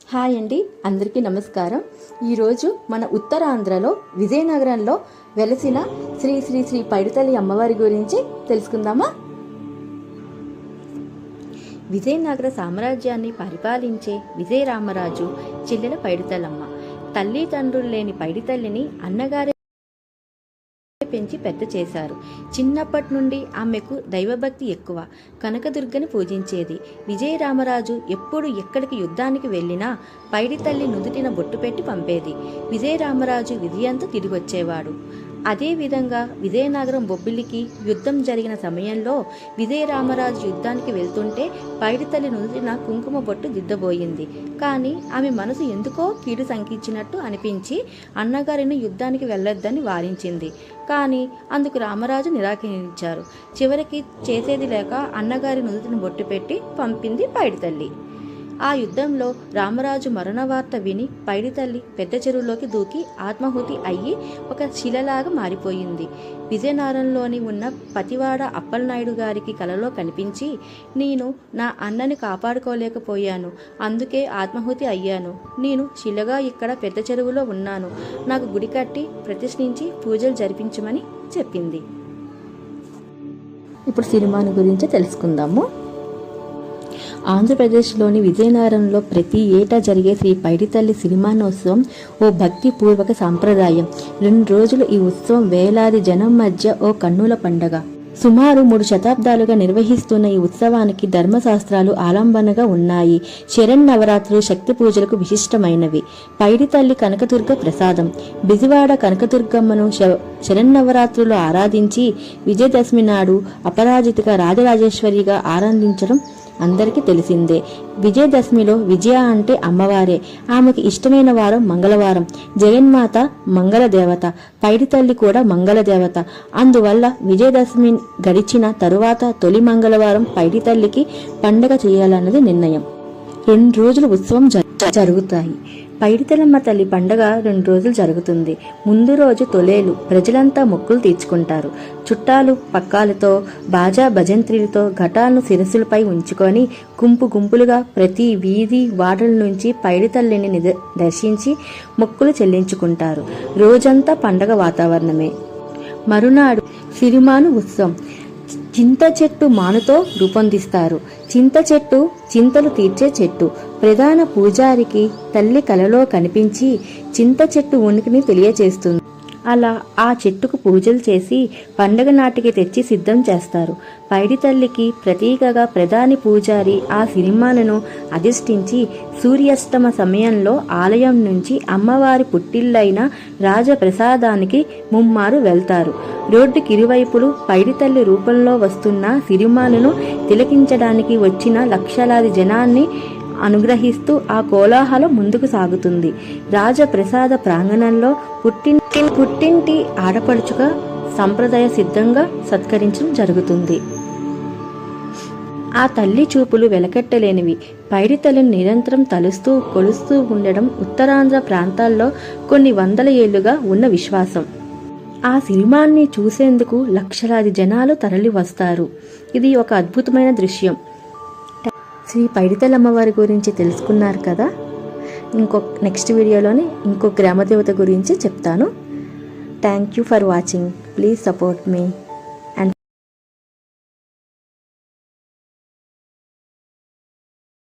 Hi అండి, అందరికీ నమస్కారం. ఈరోజు మన ఉత్తరాంధ్రలో విజయనగరంలో వెలసిన శ్రీ శ్రీ శ్రీ పైడితల్లి అమ్మవారి గురించి తెలుసుకుందామా. విజయనగర సామ్రాజ్యాన్ని పరిపాలించే విజయరామరాజు చెల్లెల పైడితల్లమ్మ. తల్లిదండ్రులు లేని పైడితల్లిని అన్నగారి పెంచి పెద్ద చేశారు. చిన్నప్పటి నుండి ఆమెకు దైవభక్తి ఎక్కువ. కనకదుర్గని పూజించేది. విజయరామరాజు ఎప్పుడు ఎక్కడికి యుద్ధానికి వెళ్ళినా పైడితల్లి నుదుటిన బొట్టు పెట్టి పంపేది. విజయరామరాజు విజయంతో తిరిగి వచ్చేవాడు. అదేవిధంగా విజయనగరం బొబ్బిలికి యుద్ధం జరిగిన సమయంలో విజయరామరాజు యుద్ధానికి వెళ్తుంటే పైడితల్లి నుదుటిన కుంకుమ బొట్టు దిద్దబోయింది. కానీ ఆమె మనసు ఎందుకో కీడు సంకించినట్టు అనిపించి అన్నగారిని యుద్ధానికి వెళ్ళొద్దని వారించింది. కానీ అందుకు రామరాజు నిరాకరించారు. చివరికి చేసేది లేక అన్నగారి నుదుటిన బొట్టు పెట్టి పంపింది పైడితల్లి. ఆ యుద్ధంలో రామరాజు మరణ వార్త విని పైడితల్లి పెద్ద చెరువులోకి దూకి ఆత్మాహుతి అయ్యి ఒక శిలలాగా మారిపోయింది. విజయనగరంలోని ఉన్న పతివాడ అప్పలనాయుడు గారికి కలలో కనిపించి, నేను నా అన్నని కాపాడుకోలేకపోయాను, అందుకే ఆత్మాహుతి అయ్యాను. నేను శిలగా ఇక్కడ పెద్ద చెరువులో ఉన్నాను. నాకు గుడి కట్టి ప్రతిష్ఠించి పూజలు జరిపించమని చెప్పింది. ఇప్పుడు సిరిమాను గురించి తెలుసుకుందాము. ఆంధ్రప్రదేశ్లోని విజయనగరంలో ప్రతి ఏటా జరిగే శ్రీ పైడితల్లి సిరిమానోత్సవం ఓ భక్తిపూర్వక సాంప్రదాయం. 2 రోజులు ఈ ఉత్సవం వేలాది జనం మధ్య ఓ కన్నుల పండగ. సుమారు 3 శతాబ్దాలుగా నిర్వహిస్తున్న ఈ ఉత్సవానికి ధర్మశాస్త్రాలు ఆలంబనగా ఉన్నాయి. శరన్నవరాత్రులు శక్తి పూజలకు విశిష్టమైనవి. పైడితల్లి కనకదుర్గ ప్రసాదం. బిజివాడ కనకదుర్గమ్మను శరన్నవరాత్రులు ఆరాధించి విజయదశమి నాడు అపరాజితగా రాజరాజేశ్వరిగా ఆరాధించడం అందరికీ తెలిసిందే. విజయదశమిలో విజయ అంటే అమ్మవారే. ఆమెకు ఇష్టమైన వారం మంగళవారం. జగన్మాత మంగళదేవత, పైడితల్లి కూడా మంగళదేవత. అందువల్ల విజయదశమి గడిచిన తరువాత తొలి మంగళవారం పైడితల్లికి పండగ చేయాలన్నది నిర్ణయం. 2 రోజులు ఉత్సవం జరుగుతాయి. పైడితల్లమ్మ తల్లి పండగ 2 రోజులు జరుగుతుంది. ముందు రోజు తొలేలు. ప్రజలంతా మొక్కులు తీర్చుకుంటారు. చుట్టాలు పక్కాలతో బాజా భజంత్రిలతో ఘటాలను శిరస్సులపై ఉంచుకొని గుంపులుగా ప్రతి వీధి వాడల నుంచి పైడితల్లిని దర్శించి మొక్కులు చెల్లించుకుంటారు. రోజంతా పండగ వాతావరణమే. మరునాడు సిరిమాను ఉత్సవం. చింత చెట్టు మానుతో రూపొందిస్తారు. చింత చెట్టు చింతలు తీర్చే చెట్టు. ప్రధాన పూజారికి తల్లి కలలో కనిపించి చింత చెట్టు ఉనికిని తెలియచేస్తుంది. అలా ఆ చెట్టుకు పూజలు చేసి పండగ నాటికి తెచ్చి సిద్ధం చేస్తారు. పైడితల్లికి ప్రతీకగా ప్రధాని పూజారి ఆ సిరిమాలను అధిష్ఠించి సూర్యాస్తమ సమయంలో ఆలయం నుంచి అమ్మవారి పుట్టిల్లైన రాజప్రసాదానికి ముమ్మారు వెళ్తారు. రోడ్డుకి ఇరువైపులు పైడితల్లి రూపంలో వస్తున్న సిరిమాలను తిలకించడానికి వచ్చిన లక్షలాది జనాన్ని అనుగ్రహిస్తూ ఆ కోలాహలం ముందుకు సాగుతుంది. రాజప్రసాద ప్రాంగణంలో పుట్టింటి ఆడపడుచుగా సంప్రదాయ సిద్ధంగా సత్కరించడం జరుగుతుంది. ఆ తల్లి చూపులు వెలకట్టలేనివి. పైడితల్లిని నిరంతరం తలుస్తూ కొలుస్తూ ఉండడం ఉత్తరాంధ్ర ప్రాంతాల్లో కొన్ని వందల ఏళ్లుగా ఉన్న విశ్వాసం. ఆ సినిమాన్ని చూసేందుకు లక్షలాది జనాలు తరలి వస్తారు. ఇది ఒక అద్భుతమైన దృశ్యం. శ్రీ పైడితల్లమ్మవారి గురించి తెలుసుకున్నారు కదా. నెక్స్ట్ వీడియోలోని ఇంకో గ్రామదేవత గురించి చెప్తాను. Thank you for watching. Please support me.